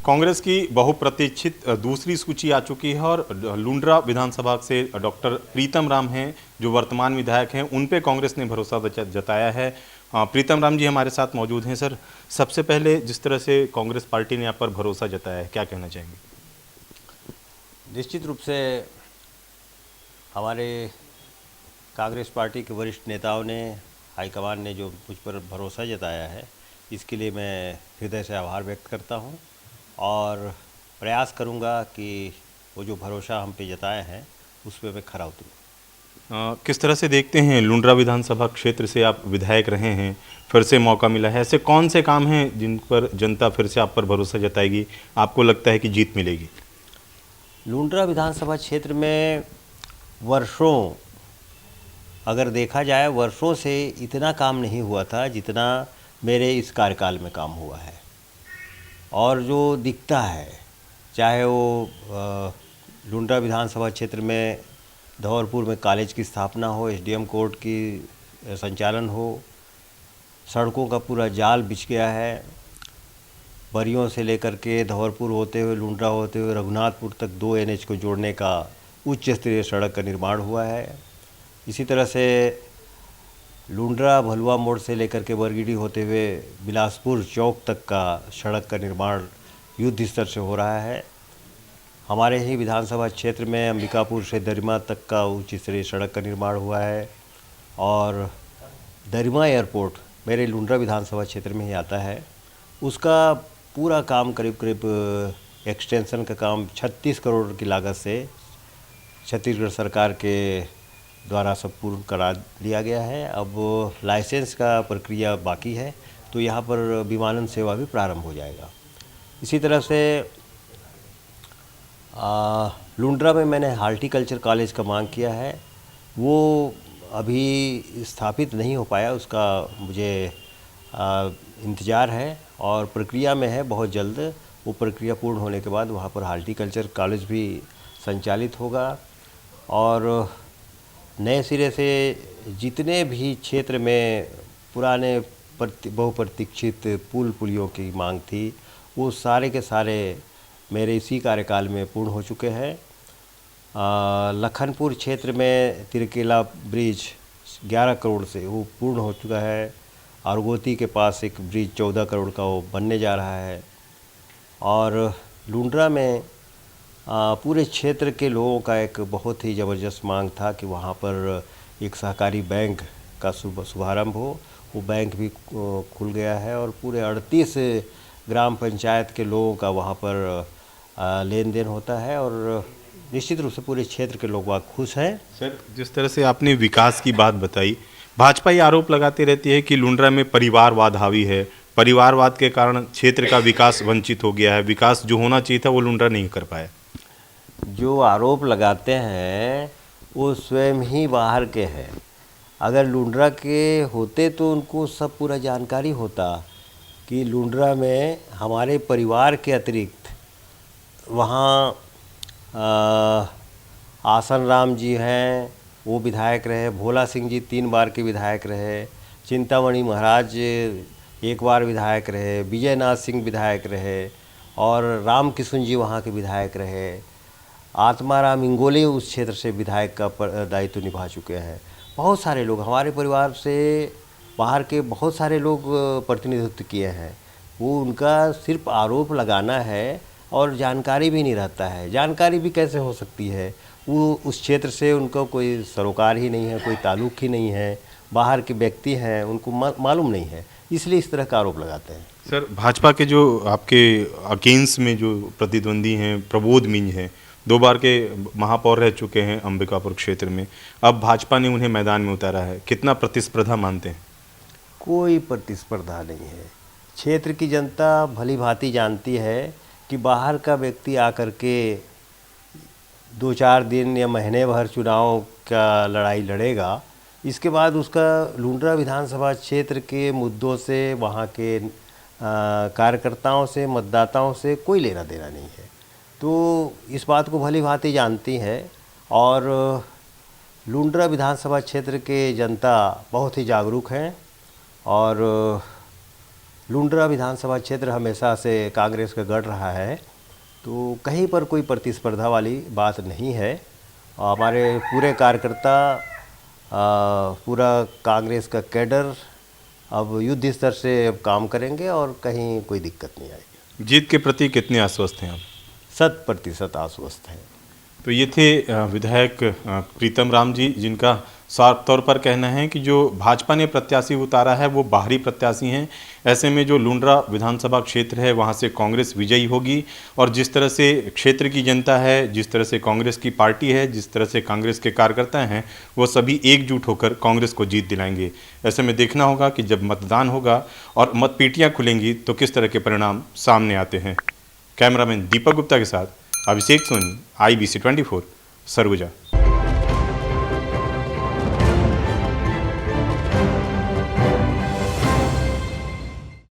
कांग्रेस की बहुप्रतीक्षित दूसरी सूची आ चुकी है और लुंड्रा विधानसभा से डॉक्टर प्रीतम राम हैं जो वर्तमान विधायक हैं, उन पे कांग्रेस ने भरोसा जताया है। प्रीतम राम जी हमारे साथ मौजूद हैं। सर, सबसे पहले जिस तरह से कांग्रेस पार्टी ने आप पर भरोसा जताया है, क्या कहना चाहेंगे? निश्चित रूप से हमारे कांग्रेस पार्टी के वरिष्ठ नेताओं ने, हाईकमान ने जो मुझ पर भरोसा जताया है, इसके लिए मैं हृदय से आभार व्यक्त करता हूं और प्रयास करूंगा कि वो जो भरोसा हम पे जताया है उस पर मैं खरा उतरूं। किस तरह से देखते हैं, लुंड्रा विधानसभा क्षेत्र से आप विधायक रहे हैं, फिर से मौका मिला है, ऐसे कौन से काम हैं जिन पर जनता फिर से आप पर भरोसा जताएगी, आपको लगता है कि जीत मिलेगी? लुंड्रा विधानसभा क्षेत्र में वर्षों, अगर देखा जाए, वर्षों से इतना काम नहीं हुआ था जितना मेरे इस कार्यकाल में काम हुआ है। और जो दिखता है, चाहे वो लुंड्रा विधानसभा क्षेत्र में धौलपुर में कॉलेज की स्थापना हो, एसडीएम कोर्ट की संचालन हो, सड़कों का पूरा जाल बिछ गया है। बरियों से लेकर के धौलपुर होते हुए, लुंड्रा होते हुए रघुनाथपुर तक 2 एनएच को जोड़ने का उच्च स्तरीय सड़क का निर्माण हुआ है। इसी तरह से लुंड्रा भलुआ मोड़ से लेकर के बरगिडी होते हुए बिलासपुर चौक तक का सड़क का निर्माण युद्ध स्तर से हो रहा है। हमारे ही विधानसभा क्षेत्र में अंबिकापुर से दरिमा तक का उच्च स्तरीय सड़क का निर्माण हुआ है और दरिमा एयरपोर्ट मेरे लुंड्रा विधानसभा क्षेत्र में ही आता है। उसका पूरा काम करीब एक्सटेंशन का काम 36 करोड़ की लागत से छत्तीसगढ़ सरकार के द्वारा सब पूर्ण करा दिया गया है। अब लाइसेंस का प्रक्रिया बाकी है, तो यहाँ पर विमानन सेवा भी प्रारंभ हो जाएगा। इसी तरह से लुंड्रा में मैंने हार्टिकल्चर कॉलेज का मांग किया है, वो अभी स्थापित नहीं हो पाया, उसका मुझे इंतज़ार है और प्रक्रिया में है। बहुत जल्द वो प्रक्रिया पूर्ण होने के बाद वहाँ पर हार्टिकल्चर कॉलेज भी संचालित होगा और नए सिरे से जितने भी क्षेत्र में पुराने बहुप्रतीक्षित पुल पुलियों की मांग थी, वो सारे के सारे मेरे इसी कार्यकाल में पूर्ण हो चुके हैं। लखनपुर क्षेत्र में तिरकेला ब्रिज 11 करोड़ से वो पूर्ण हो चुका है। आरगोती के पास एक ब्रिज 14 करोड़ का वो बनने जा रहा है। और लुंड्रा में पूरे क्षेत्र के लोगों का एक बहुत ही ज़बरदस्त मांग था कि वहाँ पर एक सहकारी बैंक का शुभारंभ हो। वो बैंक भी खुल गया है और पूरे 38 ग्राम पंचायत के लोगों का वहाँ पर लेन देन होता है और निश्चित रूप से पूरे क्षेत्र के लोग वहाँ खुश हैं। सर, जिस तरह से आपने विकास की बात बताई, भाजपा ये आरोप लगाती रहती है कि लुंड्रा में परिवारवाद हावी है, परिवारवाद के कारण क्षेत्र का विकास वंचित हो गया है, विकास जो होना चाहिए था वो लुंड्रा नहीं कर पाया। जो आरोप लगाते हैं वो स्वयं ही बाहर के हैं। अगर लुंड्रा के होते तो उनको सब पूरा जानकारी होता कि लुंड्रा में हमारे परिवार के अतिरिक्त वहाँ आसन राम जी हैं, वो विधायक रहे, भोला सिंह जी 3 बार के विधायक रहे, चिंतामणि महाराज 1 बार विधायक रहे, विजयनाथ सिंह विधायक रहे और राम किशन जी वहाँ के विधायक रहे। आत्माराम इंगोले उस क्षेत्र से विधायक का दायित्व निभा चुके हैं। बहुत सारे लोग हमारे परिवार से बाहर के बहुत सारे लोग प्रतिनिधित्व किए हैं। वो उनका सिर्फ आरोप लगाना है और जानकारी भी नहीं रहता है। जानकारी भी कैसे हो सकती है, वो उस क्षेत्र से उनको कोई सरोकार ही नहीं है, कोई ताल्लुक़ ही नहीं है, बाहर के व्यक्ति हैं, उनको मालूम नहीं है, इसलिए इस तरह का आरोप लगाते हैं। सर, भाजपा के जो आपके अगेंस्ट में जो प्रतिद्वंदी हैं, प्रबोध मिंज हैं, 2 बार के महापौर रह चुके हैं अंबिकापुर क्षेत्र में, अब भाजपा ने उन्हें मैदान में उतारा है, कितना प्रतिस्पर्धा मानते हैं? कोई प्रतिस्पर्धा नहीं है। क्षेत्र की जनता भली भांति जानती है कि बाहर का व्यक्ति आकर के 2-4 दिन या महीने भर चुनाव का लड़ाई लड़ेगा, इसके बाद उसका लुंड्रा विधानसभा क्षेत्र के मुद्दों से, वहाँ के कार्यकर्ताओं से, मतदाताओं से कोई लेना देना नहीं है। तो इस बात को भली भांति जानती है और लुंड्रा विधानसभा क्षेत्र के जनता बहुत ही जागरूक हैं और लुंड्रा विधानसभा क्षेत्र हमेशा से कांग्रेस का गढ़ रहा है, तो कहीं पर कोई प्रतिस्पर्धा वाली बात नहीं है। हमारे पूरे कार्यकर्ता, पूरा कांग्रेस का कैडर अब युद्ध स्तर से अब काम करेंगे और कहीं कोई दिक्कत नहीं आएगी। जीत के प्रति कितने आश्वस्त हैं आप? 100% आश्वस्त है। तो ये थे विधायक प्रीतम राम जी, जिनका साफ तौर पर कहना है कि जो भाजपा ने प्रत्याशी उतारा है वो बाहरी प्रत्याशी हैं। ऐसे में जो लुंड्रा विधानसभा क्षेत्र है वहाँ से कांग्रेस विजयी होगी, और जिस तरह से क्षेत्र की जनता है, जिस तरह से कांग्रेस की पार्टी है, जिस तरह से कांग्रेस के कार्यकर्ता हैं, वो सभी एकजुट होकर कांग्रेस को जीत दिलाएंगे। ऐसे में देखना होगा कि जब मतदान होगा और मतपेटियाँ खुलेंगी तो किस तरह के परिणाम सामने आते हैं। कैमरामैन दीपक गुप्ता के साथ अभिषेक सोनी, IBC 24, सरगुजा।